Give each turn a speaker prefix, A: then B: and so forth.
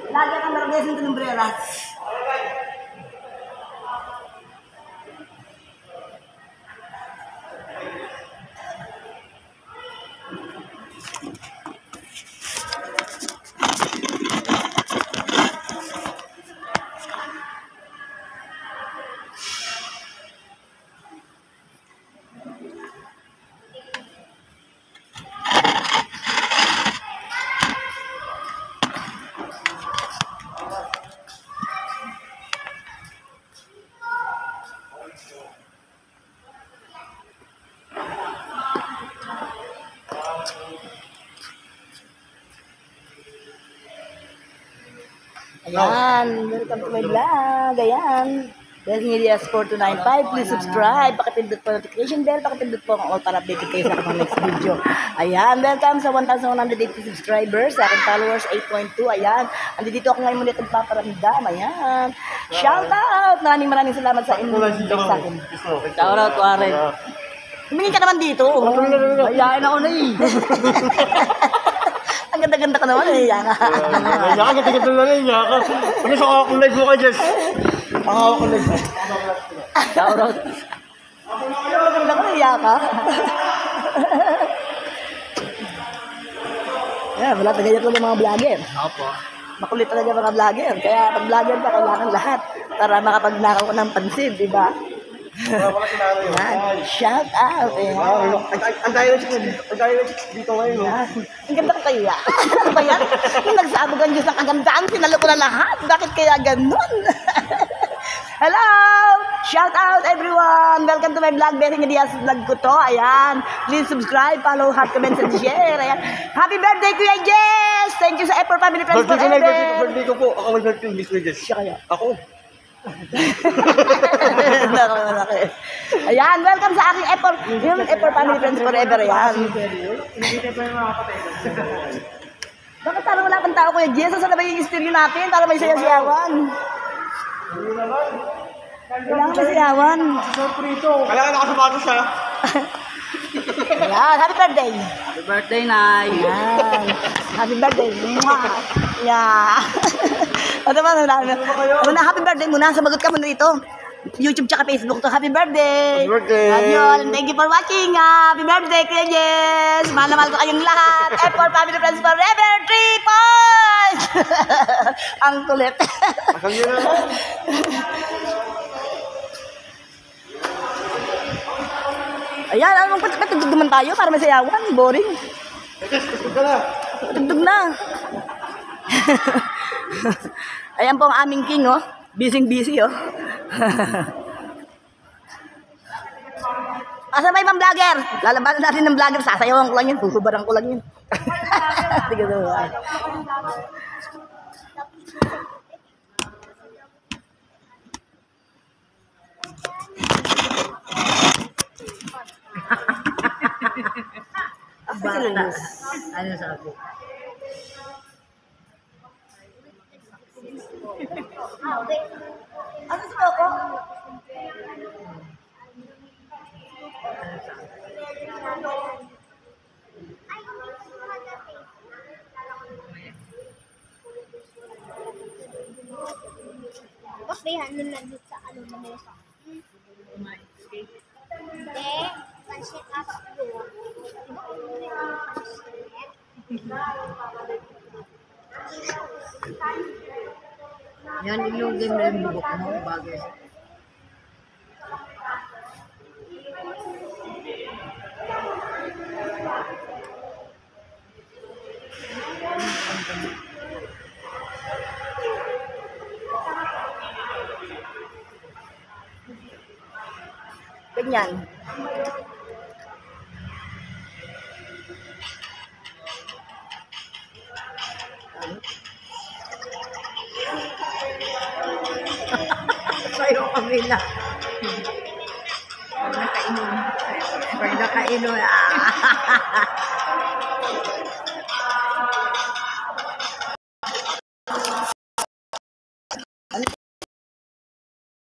A: Lagi akan bergeser ke umbrellas. Ayan, welcome to my vlog. Ayan. Dahil Elias 4295, please subscribe. Pakipindot po notification bell. Pakipindot po ang all para updated kayo sa aking next video. Ayan, welcome sa 1,180 subscribers. Sa aking followers, 8.2. Ayan, andito ako ngayon muli at nagpaparamdam. Ayan. Shout out! Maraming salamat sa inyo. Sa akin. Shout out, Warren. Humingin ka naman dito. Ayain ako na eh. Ang ganda-ganda ka naman eh, Yaka.
B: Yaka, ganda-ganda na rin, Yaka. Ano sa kakakong live mo ka, Jess? Pakakakong live mo.
A: Shoutout. Ang ganda ka eh, Yaka. Yan, wala talaga ito ng mga vlogger.
B: Apo.
A: Makulit talaga mga vlogger. Kaya pag vlogger ka, kailangan lahat para makapagnakaw ko ng pansin, di ba? Yan, shout out.
B: Ang dahil dito ngayon.
A: Ang ganda ko kayo. Ano ba yan? Yung nagsabog ang Diyos ng kagandaan, sinalo ko na lahat. Bakit kaya ganun? Hello! Shout out everyone! Welcome to my vlog. Bething Elias vlog ko to. Ayan. Please subscribe, follow, heart, comment, and share. Ayan. Happy birthday, Kuya Jess! Thank you sa Apple Family Friends Forever.
B: Birthday ko po. Ako may birthday, Miss Kuya Jess.
A: Siya kaya?
B: Ako.
A: Ayan, welcome sa aking Apple Family Friends Forever. Ayan. Bakit parang wala pang tao, Kuya Jess? Saan na ba yung stereo natin? Para may sayaw-sayawan. Kailangan may sayawan.
B: Kailangan nakasapatos ha.
A: Ayan, happy birthday.
C: Happy birthday, Nay.
A: Ayan. Happy birthday. Yeah. O diba, muna happy birthday muna. Sumagot ka muna dito. YouTube tsaka Facebook to. Happy birthday.
B: Happy birthday.
A: Ayun. Thank you for watching. Happy birthday, Kuya Jess. Mahal na mahal ko kayong lahat. Apple Family Friends Forever. 3 points. Ang kulit.
B: Asal nyo na.
A: Ayan, anong patugtog naman tayo para may sayawan. Boring.
B: Kusog ka na.
A: Patugtog na. Ayan po ang aming king, oh. Busy, oh. Asa may ibang vlogger? Lalabanan natin ng vlogger. Sasayawan ko lang yun. Huhubaran ko lang yun. Sige na.
C: Ano sabi?
A: Ano si Coco?
D: Tapos bayhan nun lang dito sa ano na mesa. Hindi. Pansit up doon.
C: Yan, ilugin mo yung bubok mo, bagay.
A: Ganyan.
C: kabila. Pag nakainom. Pag nakainom.